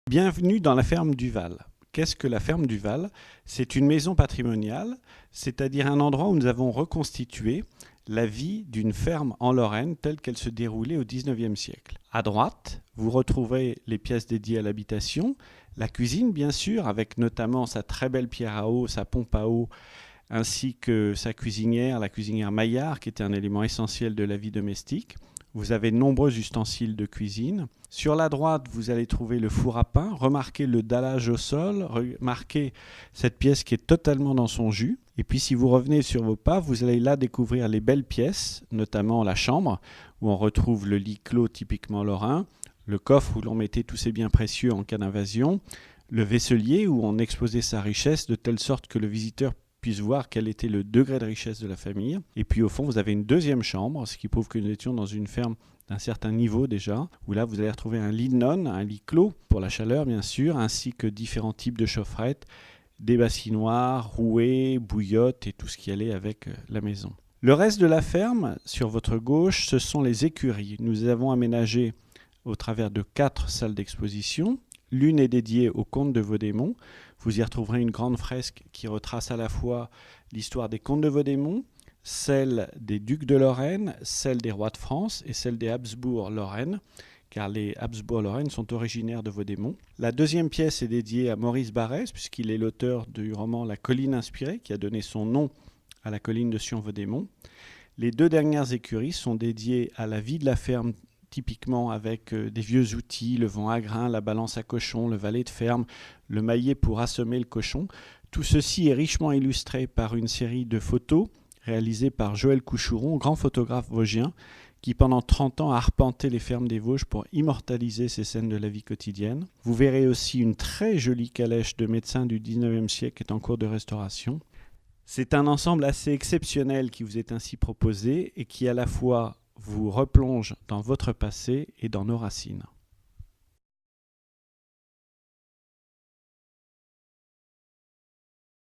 Bienvenue dans la ferme du Val. Qu'est-ce que la ferme du Val? C'est une maison patrimoniale, c'est-à-dire un endroit où nous avons reconstitué la vie d'une ferme en Lorraine telle qu'elle se déroulait au XIXe siècle. À droite, vous retrouverez les pièces dédiées à l'habitation, la cuisine bien sûr, avec notamment sa très belle pierre à eau, sa pompe à eau, ainsi que sa cuisinière, la cuisinière Maillard, qui était un élément essentiel de la vie domestique. Vous avez de nombreux ustensiles de cuisine. Sur la droite, vous allez trouver le four à pain. Remarquez le dallage au sol. Remarquez cette pièce qui est totalement dans son jus. Et puis si vous revenez sur vos pas, vous allez là découvrir les belles pièces, notamment la chambre, où on retrouve le lit clos typiquement lorrain, le coffre où l'on mettait tous ses biens précieux en cas d'invasion, le vaisselier où on exposait sa richesse de telle sorte que le visiteur puisse voir quel était le degré de richesse de la famille. Et puis au fond, vous avez une deuxième chambre, ce qui prouve que nous étions dans une ferme d'un certain niveau déjà, où là vous allez retrouver un lit de nonne, un lit clos pour la chaleur bien sûr, ainsi que différents types de chaufferettes, des bassinoires, rouets, bouillottes et tout ce qui allait avec la maison. Le reste de la ferme, sur votre gauche, ce sont les écuries. Nous avons aménagé au travers de 4 salles d'exposition. L'une est dédiée au comte de Vaudémont. Vous y retrouverez une grande fresque qui retrace à la fois l'histoire des comtes de Vaudémont, celle des ducs de Lorraine, celle des rois de France et celle des Habsbourg-Lorraine, car les Habsbourg-Lorraine sont originaires de Vaudémont. La deuxième pièce est dédiée à Maurice Barrès, puisqu'il est l'auteur du roman La colline inspirée, qui a donné son nom à la colline de Sion-Vaudémont. Les 2 dernières écuries sont dédiées à la vie de la ferme, typiquement avec des vieux outils, le vent à grain, la balance à cochon, le valet de ferme, le maillet pour assommer le cochon. Tout ceci est richement illustré par une série de photos réalisées par Joël Couchouron, grand photographe vosgien, qui pendant 30 ans a arpenté les fermes des Vosges pour immortaliser ces scènes de la vie quotidienne. Vous verrez aussi une très jolie calèche de médecin du 19e siècle qui est en cours de restauration. C'est un ensemble assez exceptionnel qui vous est ainsi proposé et qui à la fois vous replonge dans votre passé et dans nos racines.